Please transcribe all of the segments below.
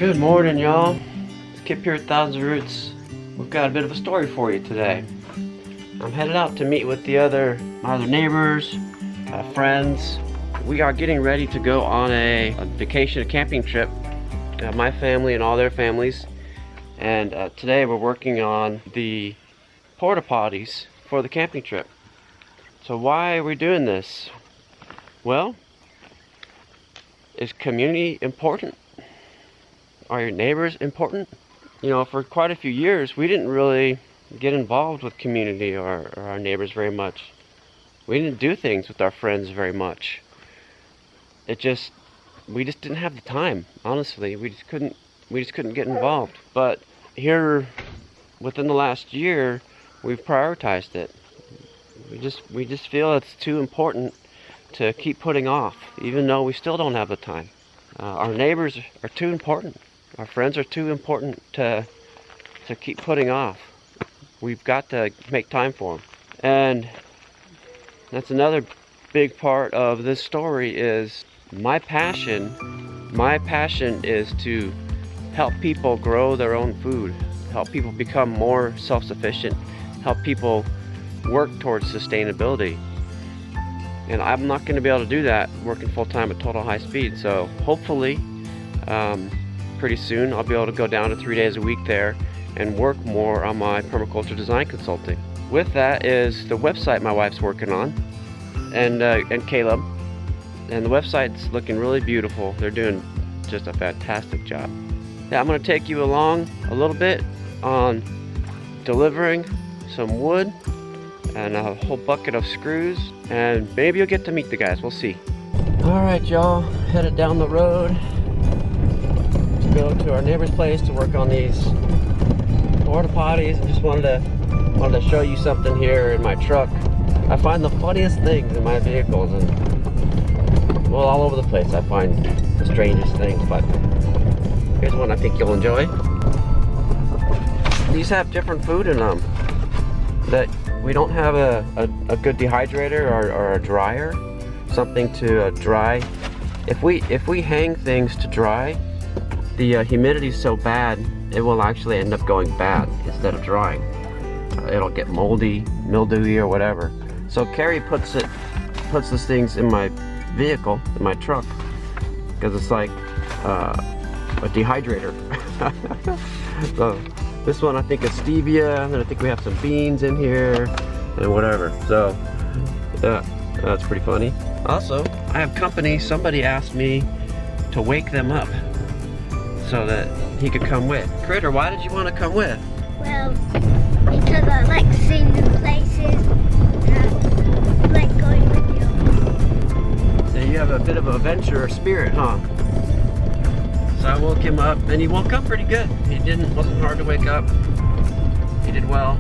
Good morning, y'all. It's Kip here at Thousand Roots. We've got a bit of a story for you today. I'm headed out to meet with my other neighbors, friends. We are getting ready to go on a vacation, a camping trip. My family and all their families. And today we're working on the porta potties for the camping trip. So why are we doing this? Well, is community important? Are your neighbors important? You know, for quite a few years, we didn't really get involved with community or our neighbors very much. We didn't do things with our friends very much. We just didn't have the time, honestly. We just couldn't get involved. But here, within the last year, we've prioritized it. We just feel it's too important to keep putting off, even though we still don't have the time. Our neighbors are too important. Our friends are too important to keep putting off. We've got to make time for them. And that's another big part of this story is my passion. My passion is to help people grow their own food, help people become more self-sufficient, help people work towards sustainability. And I'm not going to be able to do that working full-time at total high speed. So hopefully, pretty soon I'll be able to go down to 3 days a week there and work more on my permaculture design consulting. With that is the website my wife's working on, and Caleb. And the website's looking really beautiful. They're doing just a fantastic job. Yeah, I'm going to take you along a little bit on delivering some wood and a whole bucket of screws, and maybe you'll get to meet the guys. We'll see. Alright, y'all, headed down the road to go to our neighbor's place to work on these porta potties. I just wanted to show you something here in my truck. I find the funniest things in my vehicles, and well, all over the place I find the strangest things, but here's one I think you'll enjoy. These have different food in them. That we don't have a good dehydrator or a dryer, something to dry. If we hang things to dry, the humidity is so bad it will actually end up going bad instead of drying. It'll get moldy, mildewy, or whatever. So Carrie puts these things in my vehicle, in my truck, because it's like a dehydrator. So this one I think is stevia, and then I think we have some beans in here and whatever. So yeah, that's pretty funny. Also, I have company. Somebody asked me to wake them up so that he could come with. Critter, why did you want to come with? Well, because I like seeing new places and I like going with you. So you have a bit of a adventure spirit, huh? So I woke him up, and he woke up pretty good. Wasn't hard to wake up. He did well.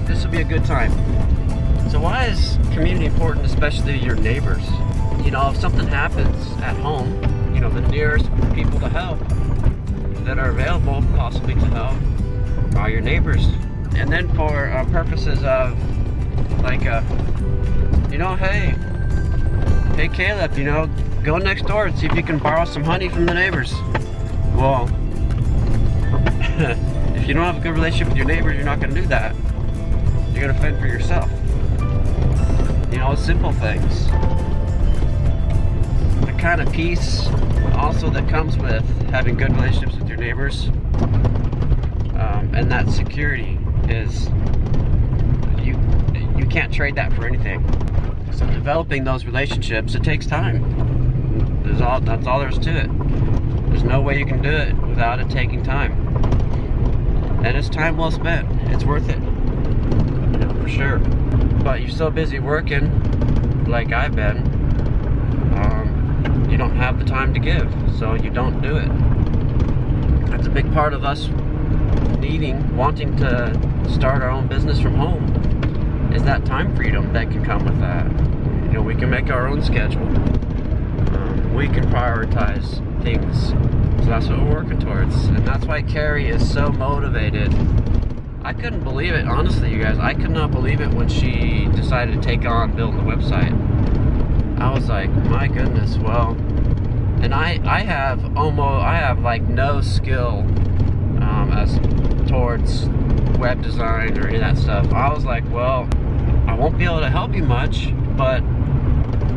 This will be a good time. So why is community important, especially to your neighbors? You know, if something happens at home, you know, the nearest people to help that are available possibly to help are your neighbors. And then for purposes of like, you know, hey Caleb, you know, go next door and see if you can borrow some honey from the neighbors. Well, if you don't have a good relationship with your neighbors, you're not going to do that. You're going to fend for yourself. You know, simple things. The kind of peace also that comes with having good relationships with your neighbors, and that security is, you can't trade that for anything. So developing those relationships, it takes time. That's all there is to it. There's no way you can do it without it taking time. And it's time well spent. It's worth it. You know, for sure. But you're so busy working, like I've been, you don't have the time to give, so you don't do it. That's a big part of us wanting to start our own business from home, is that time freedom that can come with that. You know, we can make our own schedule. We can prioritize things. So that's what we're working towards. And that's why Carrie is so motivated. I couldn't believe it, honestly, you guys. I could not believe it when she decided to take on building the website. I was like, my goodness, well, And I have like no skill as towards web design or any of that stuff. I was like, well, I won't be able to help you much, but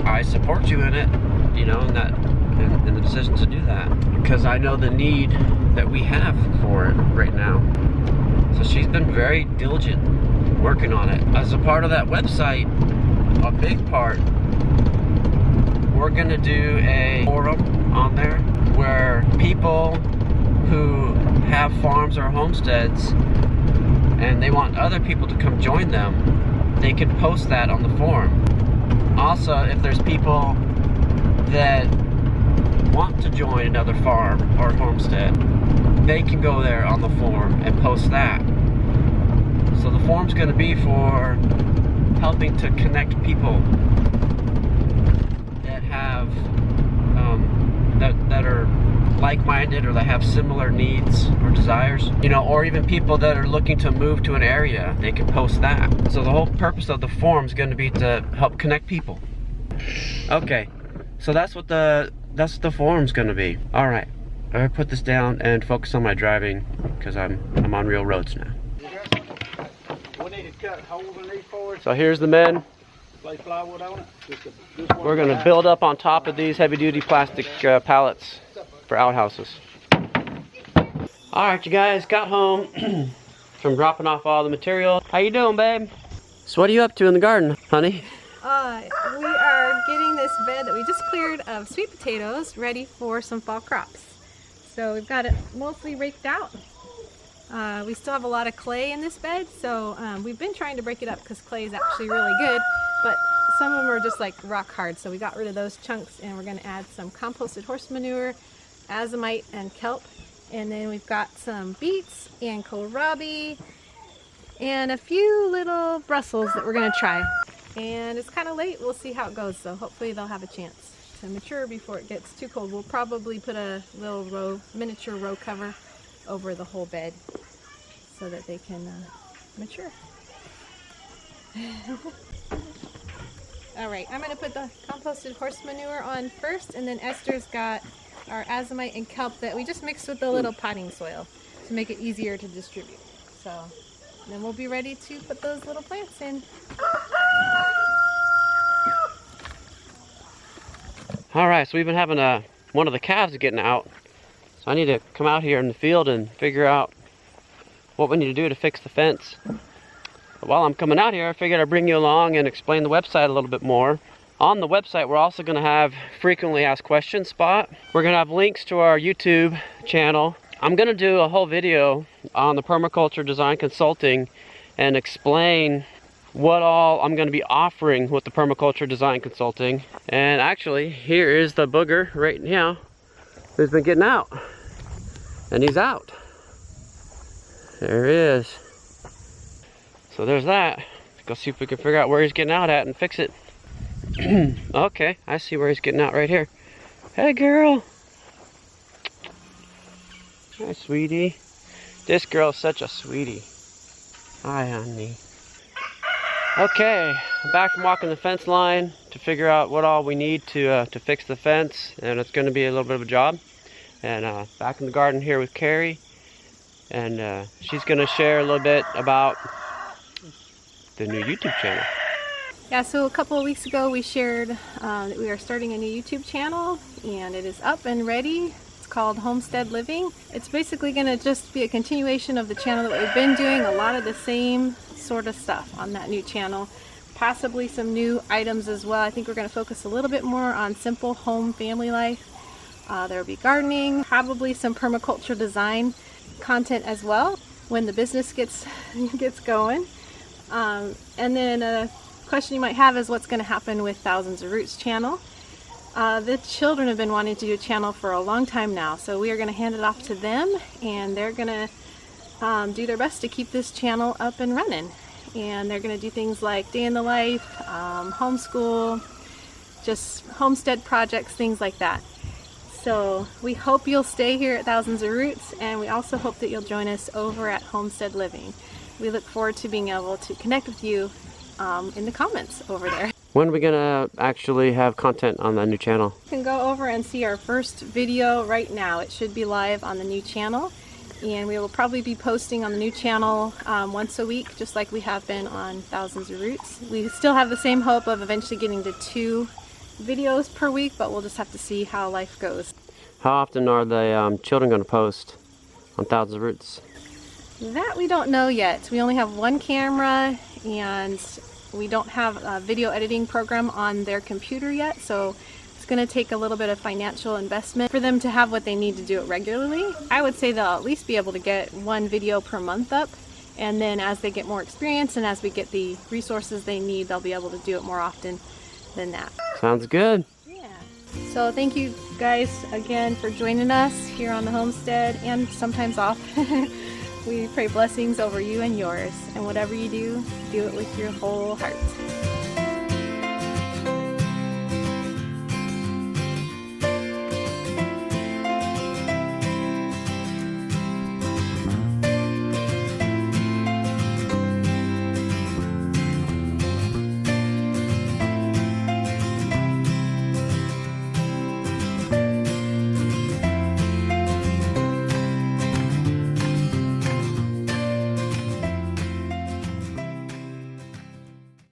I support you in it, you know, in the decision to do that, because I know the need that we have for it right now. So she's been very diligent working on it. As a part of that website, a big part, we're gonna do a forum on there where people who have farms or homesteads and they want other people to come join them, they can post that on the forum. Also, if there's people that want to join another farm or homestead, they can go there on the forum and post that. So the forum's going to be for helping to connect people that have that are like-minded, or that have similar needs or desires, you know, or even people that are looking to move to an area. They can post that. So the whole purpose of the forum is going to be to help connect people. Okay, so that's what the forum's going to be. All right, I'm gonna put this down and focus on my driving, because I'm on real roads now. So here's the men. We're going to build up on top of these heavy-duty plastic pallets for outhouses. All right, you guys, got home from dropping off all the material. How you doing, babe? So what are you up to in the garden, honey? We are getting this bed that we just cleared of sweet potatoes ready for some fall crops. So we've got it mostly raked out. We still have a lot of clay in this bed, so we've been trying to break it up because clay is actually really good, but some of them are just like rock hard, so we got rid of those chunks, and we're going to add some composted horse manure, azomite, and kelp. And then we've got some beets and kohlrabi and a few little Brussels that we're going to try. And it's kind of late, we'll see how it goes, so hopefully they'll have a chance to mature before it gets too cold. We'll probably put a little miniature row cover over the whole bed so that they can mature. Alright, I'm going to put the composted horse manure on first, and then Esther's got our azomite and kelp that we just mixed with a little potting soil to make it easier to distribute. So then we'll be ready to put those little plants in. Alright, so we've been having one of the calves getting out. So I need to come out here in the field and figure out what we need to do to fix the fence. But while I'm coming out here, I figured I'd bring you along and explain the website a little bit more. On the website, we're also going to have frequently asked questions spot. We're going to have links to our YouTube channel. I'm going to do a whole video on the permaculture design consulting and explain what all I'm going to be offering with the permaculture design consulting. And actually, here is the booger right now who's been getting out. And he's out. There he is. So there's that. Let's go see if we can figure out where he's getting out at and fix it. Okay, I see where he's getting out right here. Hey, girl. Hi, sweetie. This girl's such a sweetie. Hi, honey. Okay, I'm back from walking the fence line to figure out what all we need to fix the fence, and it's going to be a little bit of a job. And back in the garden here with Carrie, and she's going to share a little bit about the new YouTube channel. Yeah, so a couple of weeks ago we shared that we are starting a new YouTube channel, and it is up and ready. It's called Homestead Living. It's basically going to just be a continuation of the channel that we've been doing, a lot of the same sort of stuff on that new channel. Possibly some new items as well. I think we're going to focus a little bit more on simple home family life. There will be gardening, probably some permaculture design content as well when the business gets going. And then a question you might have is what's going to happen with Thousands of Roots channel. The children have been wanting to do a channel for a long time now, so we are going to hand it off to them, and they're going to do their best to keep this channel up and running. And they're going to do things like day in the life, homeschool, just homestead projects, things like that. So we hope you'll stay here at Thousands of Roots, and we also hope that you'll join us over at Homestead Living. We look forward to being able to connect with you in the comments over there. When are we gonna actually have content on the new channel? You can go over and see our first video right now. It should be live on the new channel, and we will probably be posting on the new channel once a week, just like we have been on Thousands of Roots. We still have the same hope of eventually getting to 2 videos per week, but we'll just have to see how life goes. How often are the children going to post on Thousands of Roots? That we don't know yet. We only have 1 camera, and we don't have a video editing program on their computer yet, so it's going to take a little bit of financial investment for them to have what they need to do it regularly. I would say they'll at least be able to get 1 video per month up, and then as they get more experience and as we get the resources they need, they'll be able to do it more often than that. Sounds good. Yeah. So thank you guys again for joining us here on the homestead and sometimes off. We pray blessings over you and yours, and whatever you do, do it with your whole heart.